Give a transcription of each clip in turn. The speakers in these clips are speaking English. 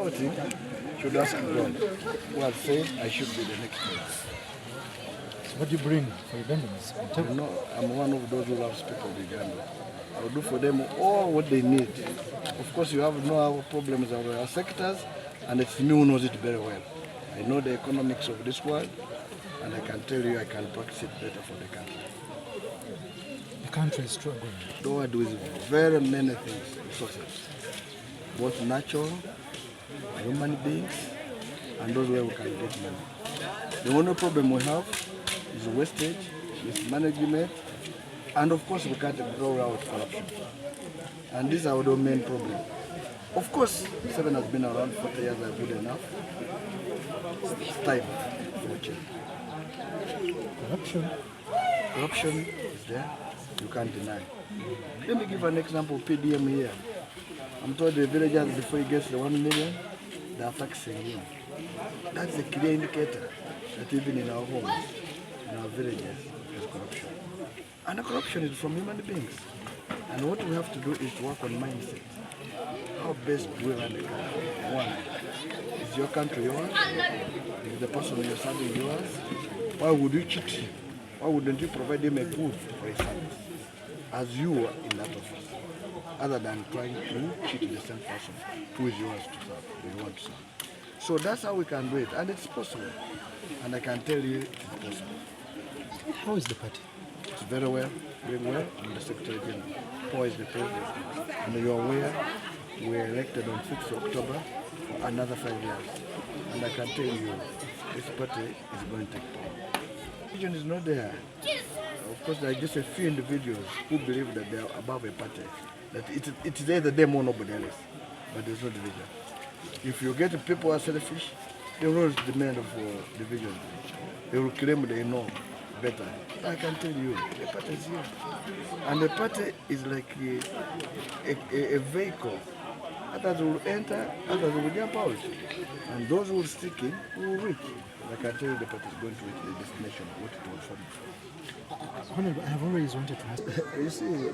Outing should ask God who has said I should be the next president. So what do you bring for Ugandans? You know, I'm one of those who loves people of Uganda. I will do for them all what they need. Of course, you have no problems of our sectors, and it's me who knows it very well. I know the economics of this world, and I can tell you I can practice it better for the country. The country is struggling. The world with very many things, resources, both natural, human beings, and those where we can get money. The only problem we have is wastage, mismanagement, and of course we can't grow out corruption. And these are the main problem. Of course, 7 has been around 40 years are good enough. It's time for change. Corruption is there, you can't deny. Let me give an example of PDM here. I'm told the villagers before he gets the 1 million, they are taxing him. That's a clear indicator that even in our homes, in our villages, there's corruption. And the corruption is from human beings. And what we have to do is to work on mindset. How best do we run the country? One, is your country yours? Is the person you're serving yours? Why would you cheat him? Why wouldn't you provide him a good for his service as you are in that office? Other than trying to cheat the same person who is yours to serve, who you want to serve. So that's how we can do it, and it's possible. And I can tell you it's possible. How is the party? It's very well, doing well. I'm the Secretary General. Paul is the President. And you're aware, we were elected on 6th October for another 5 years. And I can tell you, this party is going to take power. The vision is not there. Of course, there are just a few individuals who believe that they are above a party. That it is either them or nobody else. But there's no division. If you get people who are selfish, they will not demand of division. They will claim they know better. I can tell you, the party is here. And the party is like a vehicle. Others will enter, others will jump out. And those who will stick in will reach. I can tell you the party is going to reach the destination of what it was for. Honorable, I have always wanted to ask. You see,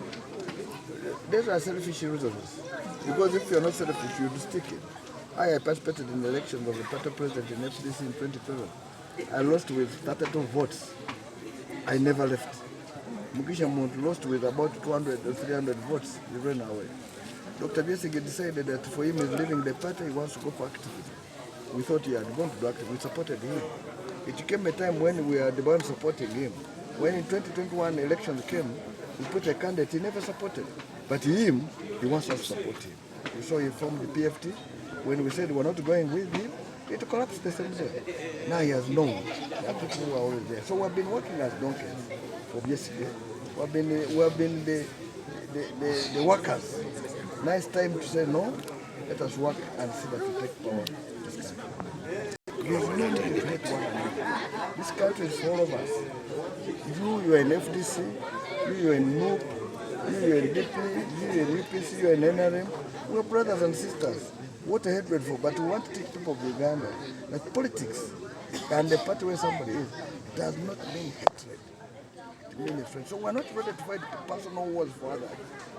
these are selfish reasons. Because if you're not selfish, you'll stick in. I participated in the elections of the party president in FDC in 2012. I lost with 32 votes. I never left. Mugisha Mount lost with about 200 or 300 votes. He ran away. Dr. Biesige decided that for him, he's leaving the party, he wants to go for activism. We thought he had gone to do activism. We supported him. It came a time when we are the ones supporting him. When in 2021 elections came, we put a candidate he never supported. But him, he wants us to support him. We saw he formed the PFT. When we said we're not going with him, it collapsed the same day. Now he has known. There are people who are always there. So we've been working as donkeys for yesterday. We have been the workers. Now it's time to say no. Let us work and see that we take power in this country. There's no need to hate one another. This country is for all of us. You are in FDC, you are in MOOP, you are in DP, you are in UPC, you are in NRM. We're brothers and sisters. What a hatred for, but we want to teach people of Uganda that politics and the party where somebody is does not mean hatred. It means a friend. So we're not ready to fight personal wars for others.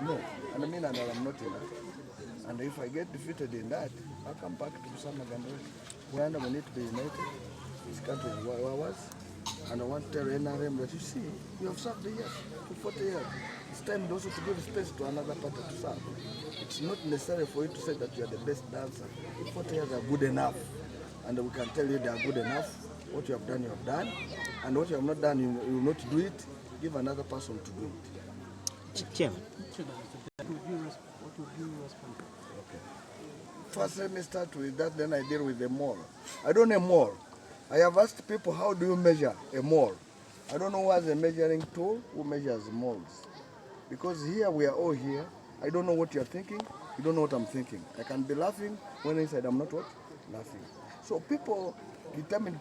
No. And I mean, and I'm not in that. And if I get defeated in that, I'll come back to some Uganda. Uganda, we need to be united. This country is ours. And I want to tell NRM that you see, you have served the years, for 40 years. It's time also to give space to another party to serve. It's not necessary for you to say that you are the best dancer. 40 years are good enough. And we can tell you they are good enough. What you have done, you have done. And what you have not done, you will not do it. Give another person to do it. Chairman. What would you respond to? Okay. First, let me start with that, then I deal with the mall. I don't know mall. I have asked people, how do you measure a mall? I don't know who has a measuring tool who measures malls. Because here, we are all here. I don't know what you're thinking. You don't know what I'm thinking. I can be laughing when inside I'm not what? Laughing. So people determine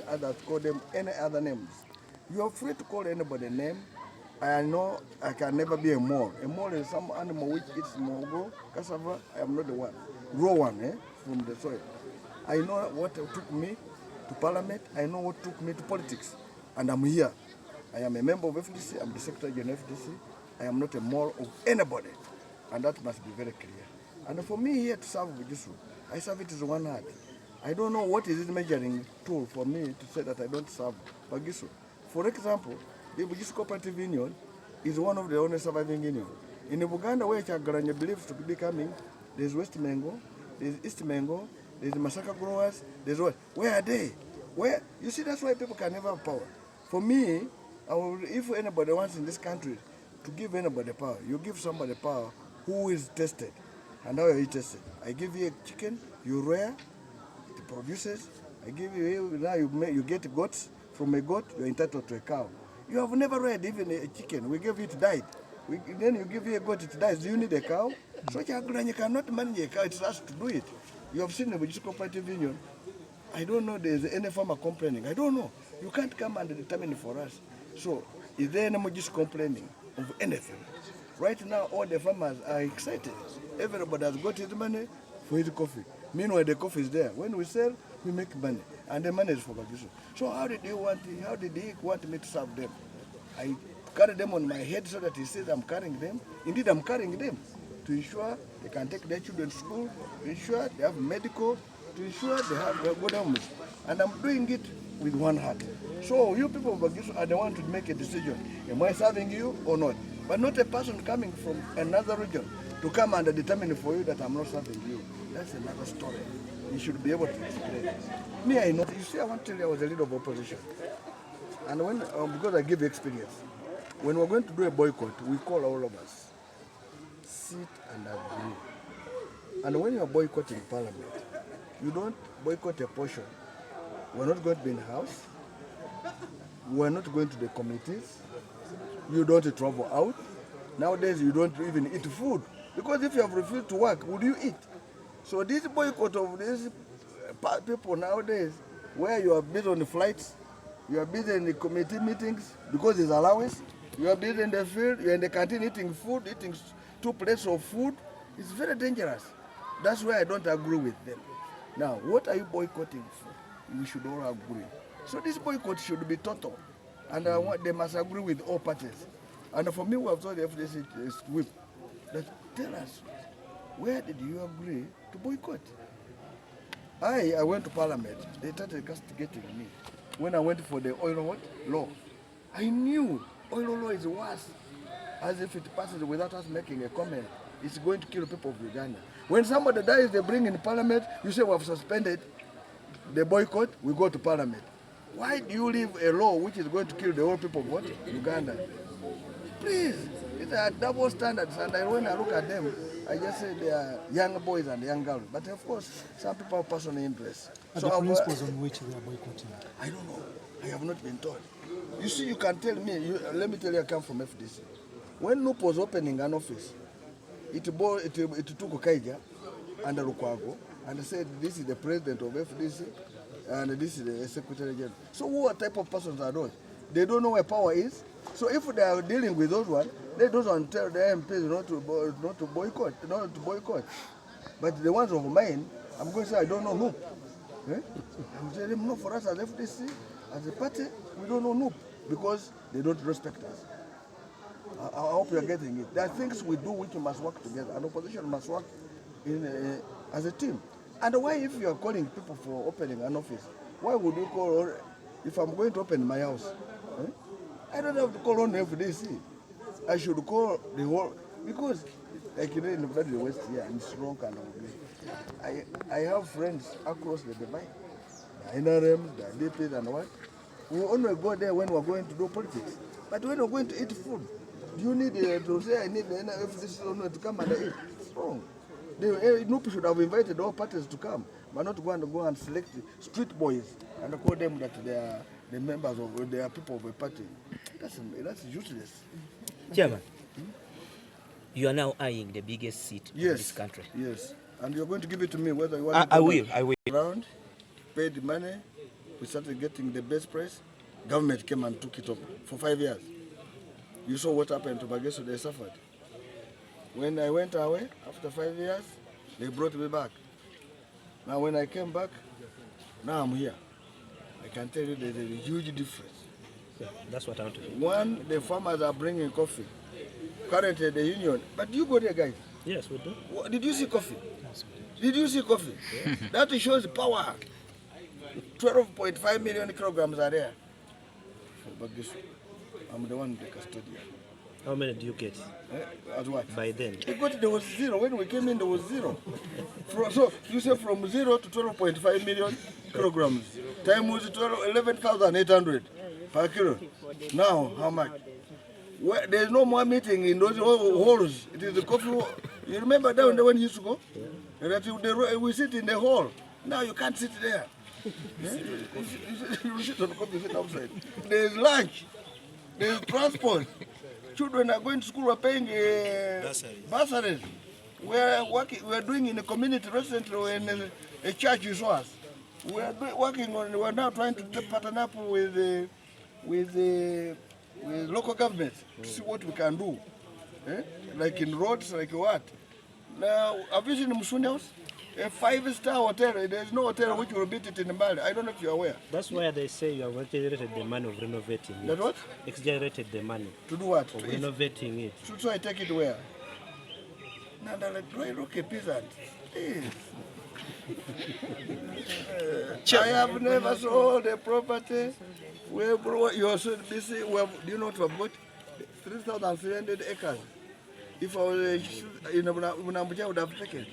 others, call them any other names. You are free to call anybody a name. I know I can never be a mole. A mole is some animal which eats mogo, cassava. I am not the one. Raw one, from the soil. I know what took me to parliament. I know what took me to politics. And I'm here. I am a member of FDC. I'm the Secretary General of FDC. I am not a mole of anybody. And that must be very clear. And for me here to serve with this, I serve it as one heart. I don't know what is it measuring tool for me to say that I don't serve Bagiso. For example, the Bagiso Cooperative Union is one of the only surviving union. In Uganda, where Chagaranya believes to be coming, there's West Mengo, there's East Mengo, there's Masaka Growers, there's what? Where are they? Where? You see, that's why people can never have power. For me, if anybody wants in this country to give anybody power, you give somebody power who is tested. And how are you tested? I give you a chicken, you rear, it produces. I give you, now you get goats. From a goat, you're entitled to a cow. You have never reared even a chicken. We gave you, it died. Then you give you a goat, it dies. Do you need a cow? So you cannot manage a cow, it's us to do it. You have seen the British Cooperative Union. I don't know there's any farmer complaining. I don't know. You can't come and determine for us. So, is there any Mojis complaining of anything? Right now, all the farmers are excited. Everybody has got his money for his coffee. Meanwhile, the coffee is there. When we sell, we make money. And the money is for Bagiso. So how did he want me to serve them? I carry them on my head so that he says I'm carrying them. Indeed, I'm carrying them to ensure they can take their children to school, to ensure they have medical, to ensure they have good homes. And I'm doing it with one heart. So you people of Bagiso are the one to make a decision. Am I serving you or not? But not a person coming from another region to come and determine for you that I'm not serving you. That's another story. You should be able to explain. Me, I know. You see, I want to tell you I was a leader of opposition. And when, because I give experience, when we're going to do a boycott, we call all of us, sit and agree. And when you're boycotting parliament, you don't boycott a portion. We're not going to be in the house. We're not going to the committees. You don't travel out. Nowadays, you don't even eat food. Because if you have refused to work, would you eat? So this boycott of these people nowadays, where you are busy on the flights, you are busy in the committee meetings because it's allowance, you are busy in the field, you're in the canteen eating food, eating 2 plates of food, it's very dangerous. That's why I don't agree with them. Now, what are you boycotting for? We should all agree. So this boycott should be total. And they must agree with all parties. And for me, we have told the FDC whip that tell us, where did you agree to boycott? I went to Parliament. They started castigating me. When I went for the oil law, I knew oil law is worse. As if it passes without us making a comment, it's going to kill people of Uganda. When somebody dies, they bring in Parliament, you say we have suspended the boycott, we go to Parliament. Why do you leave a law which is going to kill the whole people of what? Uganda? Please, these are double standards, and when I look at them, I just say they are young boys and young girls. But of course, some people have personal interests. Are the principles on which they are boycotting? I don't know. I have not been told. You see, you can tell me, let me tell you, I come from FDC. When NUP was opening an office, it took Kaija and Lukwago and said, this is the president of FDC and this is the secretary general. So what type of persons are those? They don't know where power is. So if they are dealing with those ones, let those ones tell the MPs not to boycott. But the ones of mine, I'm going to say I don't know NUP. I'm telling them no, for us as FDC, as a party, we don't know NUP because they don't respect us. I hope you're getting it. There are things we do which must work together, and opposition must work as a team. And why, if you are calling people for opening an office, why would you call, if I'm going to open my house, I don't have to call on FDC. I should call the whole, because like in the West here, in Strong and I have friends across the divide, the NRMs, the DPs and what. We only go there when we're going to do politics. But when we're going to eat food, do you need to say I need the FDC to come and eat? It's wrong. NUP should have invited all parties to come, but not go and select street boys and call them that they are the members of, they are people of a party. That's useless. Chairman, you are now eyeing the biggest seat in this country. Yes, and you're going to give it to me whether you want I will. Around, paid the money, we started getting the best price. Government came and took it up for 5 years. You saw what happened to Bagiso, they suffered. When I went away, after 5 years, they brought me back. Now when I came back, now I'm here. I can tell you there's a huge difference. Yeah, that's what I want to do. One, the farmers are bringing coffee. Currently the union, but you go there guys. Yes, we do. Did you see coffee? Yes, we did. Did you see coffee? That shows power. 12.5 million kilograms are there. But this, I'm the one, the custodian. How many do you get As what? by then? There was zero. When we came in, there was zero. So you say from 0 to 12.5 million kilograms. Time was 11,800 per kilo. Now, how much? There's no more meeting in those halls. It is the coffee hall. You remember down there when you used to go? That we sit in the hall. Now you can't sit there. You sit on the coffee, sit outside. There's lunch. There's transport. Children are going to school, are paying bursaries. We are doing in a community restaurant or in a church you saw us. We are working on. We are now trying to partner up with local governments to see what we can do, like in roads, like what. Now, have you seen Musuni House? A 5-star hotel. There is no hotel which will beat it in the Mali. I don't know if you are aware. That's why they say you have generated the money of renovating it. That what? Generated the money To do what? of renovating it. So I take it where? Nandala, do I look a peasant? Please. I have never sold a property. You are so busy. Do you know what we have got? 3,300 acres. If I was in Abuja, I would have taken.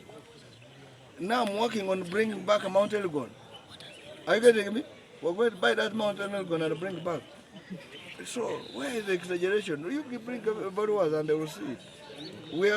Now I'm working on bringing back Mount Elgon. Are you getting me? We're going to buy that Mount Elgon and bring it back. So where is the exaggeration? You can bring everybody and they will see it. We are